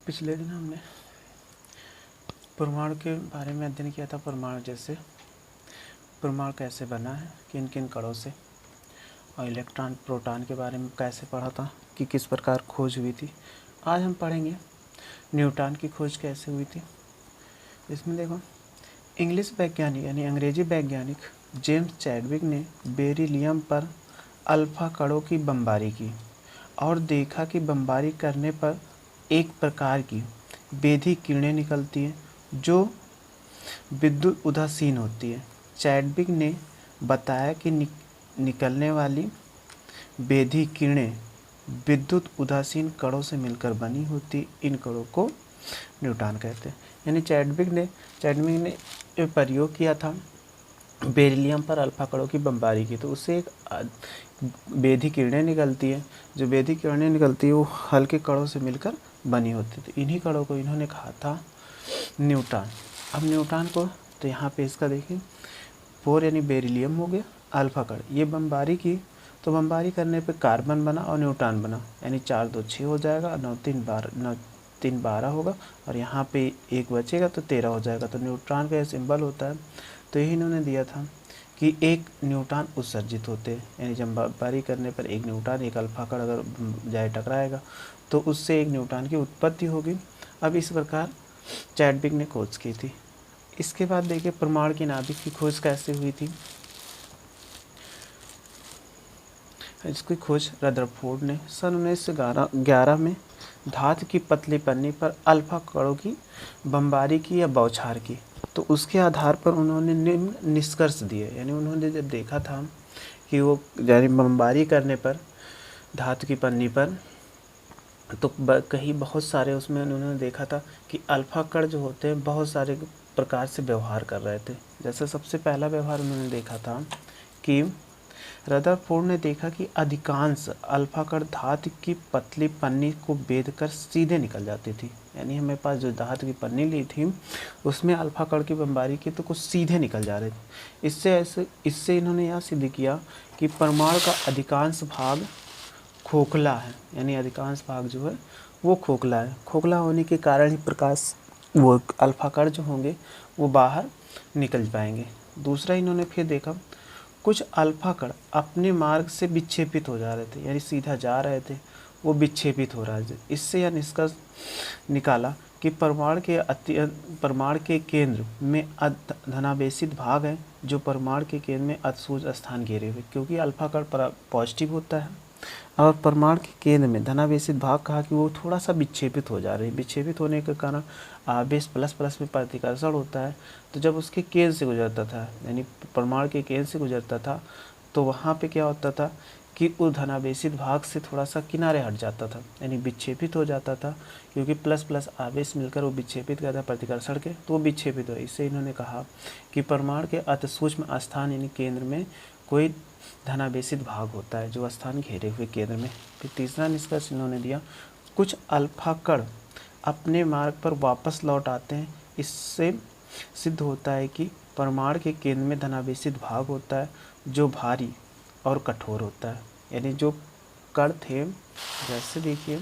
पिछले दिन हमने परमाणु के बारे में अध्ययन किया था। परमाणु जैसे परमाणु कैसे बना है, किन किन कणों से, और इलेक्ट्रॉन प्रोटॉन के बारे में कैसे पढ़ा था कि किस प्रकार खोज हुई थी। आज हम पढ़ेंगे न्यूटन की खोज कैसे हुई थी। इसमें देखो, इंग्लिश वैज्ञानिक यानी अंग्रेजी वैज्ञानिक जेम्स चैडविक ने बेरिलियम पर अल्फा कणों की बमबारी की और देखा कि बमबारी करने पर एक प्रकार की बेधी किरणें निकलती हैं जो विद्युत उदासीन होती है। चैडविक ने बताया कि निकलने वाली बेधी किरणें विद्युत उदासीन कणों से मिलकर बनी होती। इन कणों को न्यूटन कहते हैं। यानी चैडविक ने प्रयोग किया था बेरिलियम पर अल्फा कणों की बमबारी की, तो उससे एक बेधी किरणें निकलती है। जो बेधी किरणें निकलती है वो हल्के कणों से मिलकर बनी होती थी। इन्हीं कणों को इन्होंने कहा था न्यूटन। अब न्यूटन को तो यहाँ पे इसका देखिए 4 यानी बेरिलियम हो गया, अल्फा कण, ये बमबारी की, तो बमबारी करने पे कार्बन बना और न्यूटन बना, यानी 4 2 6 हो जाएगा, 9 3 12 होगा, और यहाँ पे 1 बचेगा तो 13 हो जाएगा। तो न्यूट्रॉन का यह सिंबल होता है। तो यही इन्होंने दिया था कि एक न्यूटन उत्सर्जित होते हैं, यानी जब बमबारी करने पर एक न्यूटन एक अल्फा कण अगर जाए टकराएगा तो उससे एक न्यूटन की उत्पत्ति होगी। अब इस प्रकार चैडविक ने खोज की थी। इसके बाद देखिए परमाणु की नाभिक की खोज कैसे हुई थी। इसकी खोज रदरफोर्ड ने सन 1911 में धातु की पतली पन्नी पर अल्फा कणों की बमबारी की या बौछार की। तो उसके आधार पर उन्होंने निम्न निष्कर्ष दिए। यानी उन्होंने जब देखा था कि वो यानी बमबारी करने पर धातु की पन्नी पर, तो कहीं बहुत सारे उसमें उन्होंने देखा था कि अल्फा कण जो होते हैं बहुत सारे प्रकार से व्यवहार कर रहे थे। जैसे सबसे पहला व्यवहार उन्होंने देखा था कि रदरफोर्ड ने देखा कि अधिकांश अल्फा कण धातु की पतली पन्नी को बेधकर सीधे निकल जाती थी। यानी हमें पास जो धातु की पन्नी ली थी उसमें अल्फा कण की बमबारी की तो कुछ सीधे निकल जा रहे थे। इससे इन्होंने यह सिद्ध किया कि परमाणु का अधिकांश भाग खोखला है। यानी अधिकांश भाग जो है वो खोखला है। खोखला होने के कारण ही प्रकाश वो अल्फा कण जो होंगे वो बाहर निकल पाएंगे। दूसरा इन्होंने फिर देखा कुछ अल्फा कण अपने मार्ग से विक्षेपित हो जा रहे थे, यानी सीधा जा रहे थे वो विक्षेपित हो रहा है। इससे यह निष्कर्ष निकाला कि परमाणु के केंद्र में धनावेशित भाग है जो परमाणु के केंद्र में अतिसूक्ष्म स्थान घेरे हुए, क्योंकि अल्फा कण पॉजिटिव होता है और परमाणु के केंद्र में धनावेशित भाग कहा कि वो थोड़ा सा विक्षेपित हो जा रहे हैं। विक्षेपित होने के कारण आवेश प्लस प्लस में प्रतिकर्षण होता है। तो जब उसके केंद्र से गुजरता था, यानी परमाणु के केंद्र से गुजरता था, तो वहाँ पे क्या होता था कि उस धनावेशित भाग से थोड़ा सा किनारे हट जाता था, यानी विक्षेपित हो जाता था, क्योंकि प्लस प्लस आवेश मिलकर वो विक्षेपित करता है प्रतिकर्षण के, तो वो विक्षेपित हो। इससे इन्होंने कहा कि परमाणु के अति सूक्ष्म स्थान यानी केंद्र में कोई धनावेशित भाग होता है जो स्थान घेरे हुए केंद्र में। फिर तीसरा निष्कर्ष इन्होंने दिया कुछ अल्फा कण अपने मार्ग पर वापस लौट आते हैं। इससे सिद्ध होता है कि परमाणु के केंद्र में धनावेशित भाग होता है जो भारी और कठोर होता है। यानी जो कण थे, जैसे देखिए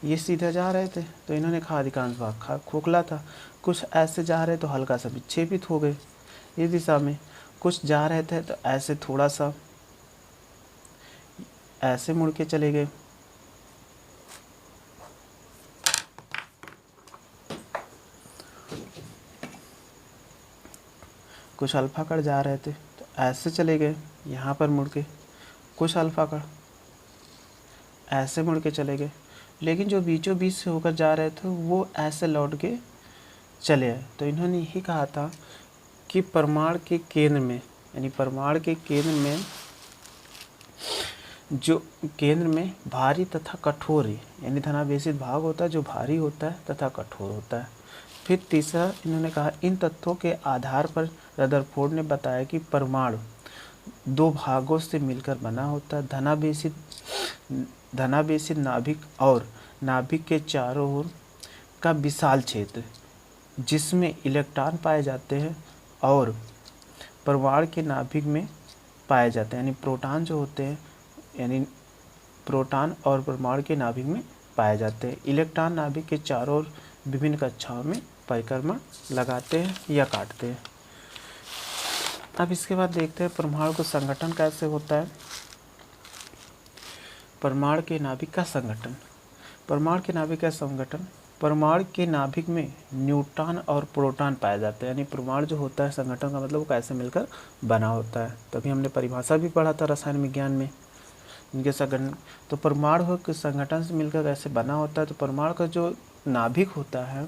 ये सीधे जा रहे थे तो इन्होंने कहा अधिकांश भाग खोखला था, कुछ ऐसे जा रहे तो हल्का सा विक्षेपित हो गए इस दिशा में, कुछ जा रहे थे तो ऐसे थोड़ा सा ऐसे मुड़ के चले गए। कुछ अल्फा कण जा रहे थे तो ऐसे चले गए यहाँ पर मुड़ के, कुछ अल्फा कण ऐसे मुड़ के चले गए, लेकिन जो बीचों बीच से होकर जा रहे थे वो ऐसे लौट के चले आए। तो इन्होंने यही कहा था कि परमाणु के केंद्र में, यानी परमाणु के केंद्र में जो केंद्र में भारी तथा कठोर है, यानी धनावेशित भाग होता है जो भारी होता है तथा कठोर होता है। फिर तीसरा इन्होंने कहा इन तथ्यों के आधार पर रदरफोर्ड ने बताया कि परमाणु 2 भागों से मिलकर बना होता है, धनावेशित नाभिक और नाभिक के चारों ओर का विशाल क्षेत्र जिसमें इलेक्ट्रॉन पाए जाते हैं और परमाणु के नाभिक में पाए जाते हैं, यानी प्रोटॉन जो होते हैं, यानी प्रोटॉन और परमाणु के नाभिक में पाए जाते हैं। इलेक्ट्रॉन नाभिक के चारों ओर विभिन्न कक्षाओं में परिक्रमा लगाते हैं या काटते हैं। अब इसके बाद देखते हैं परमाणु का संगठन कैसे होता है। परमाणु के नाभिक का संगठन। परमाणु के नाभिक का संगठन, परमाणु के नाभिक में न्यूट्रॉन और प्रोटॉन पाए जाते हैं। यानी परमाणु जो होता है संगठन का मतलब वो कैसे मिलकर बना होता है। तभी हमने परिभाषा भी पढ़ा था रसायन विज्ञान में इनके संगठन। तो परमाणु के संगठन से मिलकर कैसे बना होता है, तो परमाणु का जो नाभिक होता है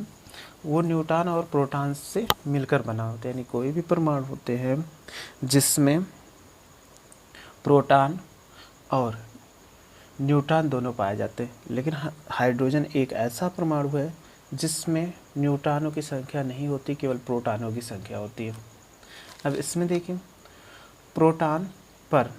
वो न्यूट्रॉन और प्रोटॉन से मिलकर बना होता है। यानी कोई भी परमाणु होते हैं जिसमें प्रोटॉन और न्यूट्रॉन दोनों पाए जाते हैं। लेकिन हाइड्रोजन एक ऐसा परमाणु है जिसमें न्यूट्रॉनों की संख्या नहीं होती, केवल प्रोटॉनों की संख्या होती है। अब इसमें देखिए, प्रोटॉन पर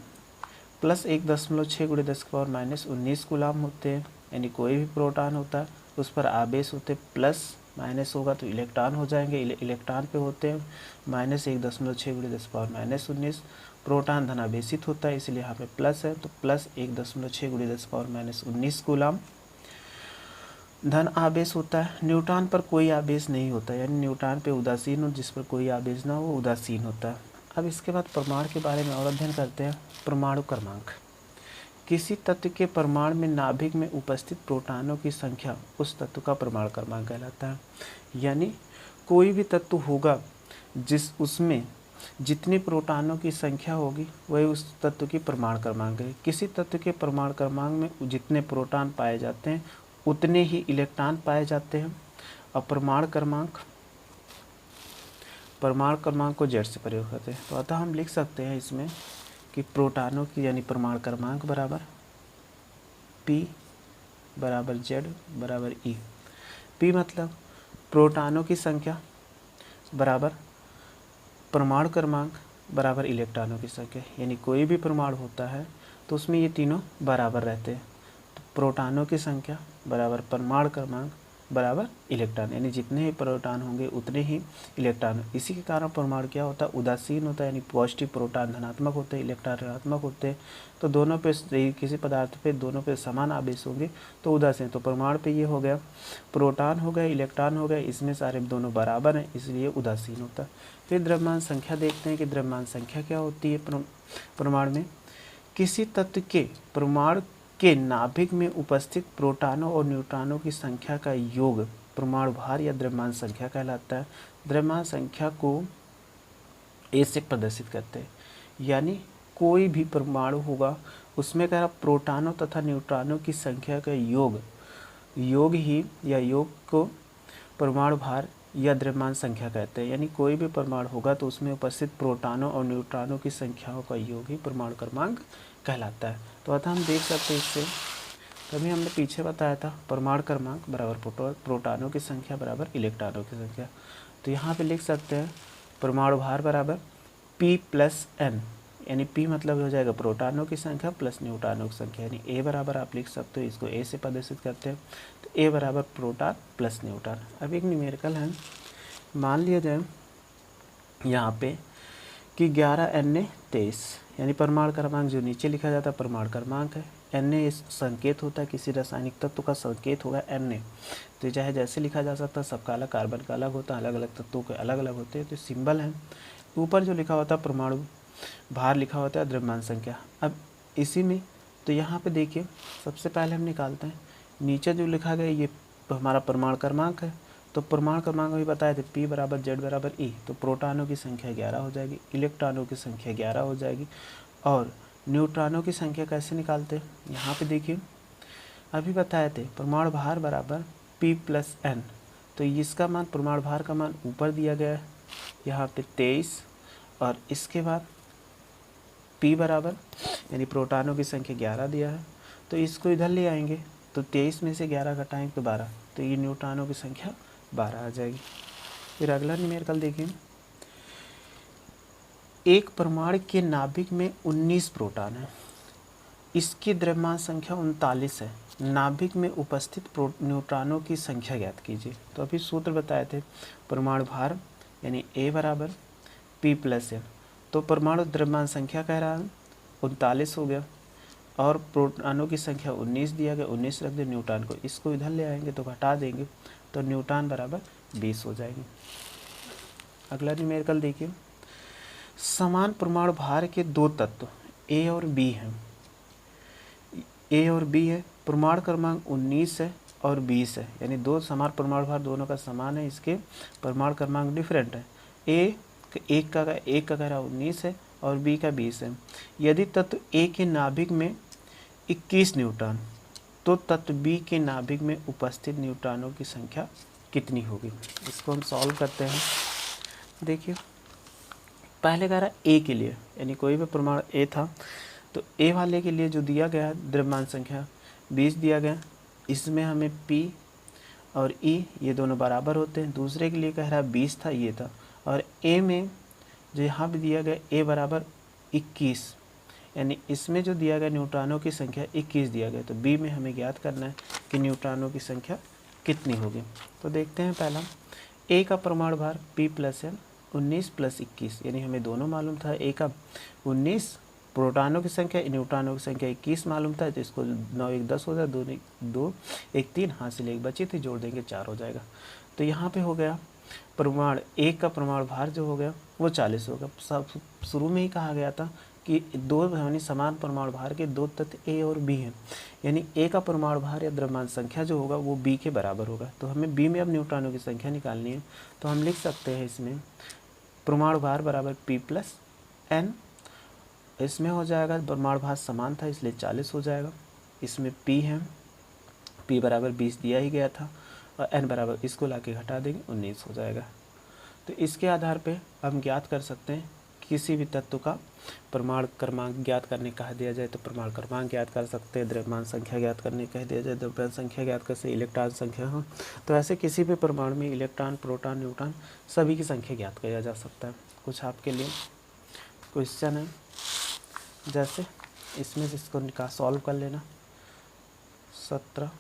+1.6 × 10⁻19 कूलाम होते हैं। यानी कोई भी प्रोटॉन होता है उस पर आवेश होते प्लस माइनस होगा तो इलेक्ट्रॉन हो जाएंगे। इलेक्ट्रॉन पे होते हैं -1.6 × 10⁻19। प्रोटॉन धनावेशित होता है इसलिए यहाँ पे प्लस है, तो +1.6 × 10⁻19 कूलाम धन आवेश होता है। न्यूट्रॉन पर कोई आवेश नहीं होता, यानी न्यूट्रॉन पे उदासीन हो, जिस पर कोई आवेश ना हो वो उदासीन होता है। अब इसके बाद परमाणु के बारे में और अध्ययन करते हैं। परमाणु क्रमांक। किसी तत्व के परमाणु में नाभिक में उपस्थित प्रोटॉनों की संख्या उस तत्व का परमाणु क्रमांक कहलाता है। यानी कोई भी तत्व होगा उसमें जितनी प्रोटॉनों की संख्या होगी वही उस तत्व की परमाणु क्रमांक है। किसी तत्व के परमाणु क्रमांक में जितने प्रोटॉन पाए जाते हैं उतने ही इलेक्ट्रॉन पाए जाते हैं। और परमाणु क्रमांक को जेड से प्रयोग करते हैं। तो अतः हम लिख सकते हैं इसमें कि प्रोटॉनों की यानी परमाणु क्रमांक बराबर P बराबर Z बराबर E। P मतलब प्रोटॉनों की संख्या बराबर परमाणु क्रमांक बराबर इलेक्ट्रॉनों की संख्या। यानी कोई भी परमाणु होता है तो उसमें ये तीनों बराबर रहते हैं। तो प्रोटॉनों की संख्या बराबर परमाणु क्रमांक बराबर इलेक्ट्रॉन, यानी जितने ही प्रोटॉन होंगे उतने ही इलेक्ट्रॉन। इसी के कारण परमाणु क्या होता है, उदासीन होता है। यानी पॉजिटिव प्रोटॉन धनात्मक होते हैं, इलेक्ट्रॉन ऋणात्मक होते हैं। तो दोनों पे किसी पदार्थ पे दोनों पे समान आवेश होंगे तो उदासीन। तो परमाणु पे ये हो गया, प्रोटॉन हो गया, इलेक्ट्रॉन हो गया, इसमें सारे दोनों बराबर हैं इसलिए उदासीन होता है। फिर द्रव्यमान संख्या देखते हैं कि द्रव्यमान संख्या क्या होती है परमाणु में। किसी तत्व के परमाणु के नाभिक में उपस्थित प्रोटॉनों और न्यूट्रॉनों की संख्या का योग परमाणु भार या द्रव्यमान संख्या कहलाता है। द्रव्यमान संख्या को ए से प्रदर्शित करते हैं। यानी कोई भी परमाणु होगा उसमें कह रहा प्रोटॉनों तथा न्यूट्रॉनों की संख्या का योग को परमाणु भार या द्रव्यमान संख्या कहते हैं। यानी कोई भी परमाणु होगा तो उसमें उपस्थित प्रोटॉनों और न्यूट्रॉनों की संख्याओं का योग ही परमाणु क्रमांक कहलाता है। तो अतः हम देख सकते हैं इससे, तभी हमने पीछे बताया था परमाणु क्रमांक बराबर प्रोटॉनों की संख्या बराबर इलेक्ट्रॉनों की संख्या। तो यहाँ पे लिख सकते हैं परमाणु भार बराबर P + N। यानी P मतलब हो जाएगा प्रोटॉनों की संख्या प्लस न्यूट्रॉनों की संख्या। यानी A बराबर आप लिख सकते हो, इसको A से प्रदर्शित करते हैं। तो A बराबर प्रोटॉन प्लस न्यूट्रॉन। अब एक न्यूमेरिकल है, मान लिया जाए यहाँ पे कि 11Na23, यानी परमाणु क्रमांक जो नीचे लिखा जाता है परमाणु क्रमांक है। Na संकेत होता है किसी रासायनिक तत्व का, संकेत होगा Na। तो चाहे जैसे लिखा जा सकता है, सबका अलग, कार्बन का अलग होता है, अलग अलग तत्वों के अलग अलग होते हैं। तो सिंबल है, ऊपर जो लिखा होता है परमाणु भार लिखा होता है द्रव्यमान संख्या। अब इसी में तो यहाँ पे देखिए सबसे पहले हम निकालते हैं, नीचे जो लिखा गया ये हमारा परमाणु क्रमांक है। तो परमाणु क्रमांक भी बताए थे P बराबर Z बराबर E। तो प्रोटॉनों की संख्या 11 हो जाएगी, इलेक्ट्रॉनों की संख्या 11 हो जाएगी। और न्यूट्रॉनों की संख्या कैसे निकालते हैं, यहाँ पे देखिए अभी बताए थे परमाणु भार बराबर P + N। तो इसका मान परमाणु भार का मान ऊपर दिया गया है यहाँ पे 23, और इसके बाद P बराबर यानी प्रोटॉनों की संख्या 11 दिया है। तो इसको इधर ले आएंगे तो 23 में से 11 घटाएंगे तो 12, तो ये न्यूट्रॉनों की संख्या 12 आ जाएगी। फिर अगला न्यूमेरिकल देखिए, एक परमाणु के नाभिक में 19 प्रोटॉन है, इसकी द्रव्यमान संख्या 39 है। नाभिक में उपस्थित न्यूट्रॉनों की संख्या ज्ञात कीजिए। तो अभी सूत्र बताए थे परमाणु भार यानी A बराबर P + N। तो परमाणु द्रव्यमान संख्या कह रहा है 39 हो गया, और प्रोटॉनों की संख्या 19 दिया गया, 19 रख दे न्यूट्रॉन को, इसको इधर ले आएंगे तो घटा देंगे तो न्यूट्रॉन बराबर 20 हो जाएंगे। अगला न्यूमेरिकल देखिए, समान परमाणु भार के दो तत्व ए और बी हैं। ए और बी है, परमाणु क्रमांक 19 है और 20 है, यानी दो समान परमाणु भार दोनों का समान है, इसके परमाणु क्रमांक डिफरेंट है। एक का 19 है और बी का 20 है। यदि तत्व ए के नाभिक में 21 न्यूट्रॉन, तो तत्व बी के नाभिक में उपस्थित न्यूट्रॉनों की संख्या कितनी होगी? इसको हम सॉल्व करते हैं। देखिए, पहले कह रहा है ए के लिए, यानी कोई भी परमाणु ए था तो ए वाले के लिए जो दिया गया द्रव्यमान संख्या 20 दिया गया, इसमें हमें P और E ये दोनों बराबर होते हैं। दूसरे के लिए कह रहा है 20 था, ये था, और ए में जो यहाँ भी दिया गया ए बराबर 21, यानी इसमें जो दिया गया न्यूट्रॉनों की संख्या 21 दिया गया, तो बी में हमें ज्ञात करना है कि न्यूट्रॉनों की संख्या कितनी होगी। तो देखते हैं, पहला ए का परमाणु भार P प्लस है 19 प्लस 21, यानी हमें दोनों मालूम था, ए का 19, प्रोटॉनों की संख्या न्यूट्रॉनों की संख्या 21 मालूम था, तो इसको 9 1 10 हो जाए, 2 1 3 हासिल, एक बची थी, जोड़ देंगे 4 हो जाएगा। तो यहाँ पे हो गया परमाणु ए का परमाणु भार जो हो गया वो 40 होगा। सब शुरू में ही कहा गया था कि दो यानी समान परमाणु भार के दो तत्व ए और बी हैं, यानी ए का परमाणु भार या द्रव्यमान संख्या जो होगा वो बी के बराबर होगा। तो हमें बी में अब न्यूट्रॉनों की संख्या निकालनी है, तो हम लिख सकते हैं इसमें परमाणु भार बराबर P प्लस N, इसमें हो जाएगा परमाणु भार समान था इसलिए 40 हो जाएगा। इसमें P है, P बराबर 20 दिया ही गया था, और N बराबर इसको ला के घटा देंगे 19 हो जाएगा। तो इसके आधार पे हम ज्ञात कर सकते हैं किसी भी तत्व का परमाणु क्रमांक ज्ञात करने कह दिया जाए तो परमाणु क्रमांक ज्ञात कर सकते हैं, द्रव्यमान संख्या ज्ञात करने कह दिया जाए द्रव्यमान संख्या ज्ञात कर सकते, इलेक्ट्रॉन संख्या हो, तो ऐसे किसी भी परमाणु में इलेक्ट्रॉन, प्रोटॉन, न्यूट्रॉन सभी की संख्या ज्ञात किया जा सकता है। कुछ आपके लिए क्वेश्चन है, जैसे इसमें से इसको निकाल सॉल्व कर लेना। 17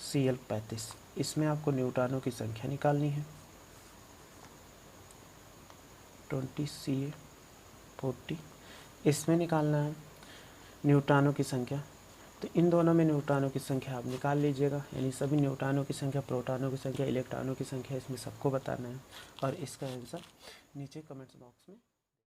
Cl35, इसमें आपको न्यूट्रॉनों की संख्या निकालनी है। 20 Ca40, इसमें निकालना है न्यूट्रॉनों की संख्या। तो इन दोनों में न्यूट्रॉनों की संख्या आप निकाल लीजिएगा, यानी सभी न्यूट्रॉनों की संख्या, प्रोटॉनों की संख्या, इलेक्ट्रॉनों की संख्या इसमें सबको बताना है, और इसका आंसर नीचे कमेंट्स बॉक्स में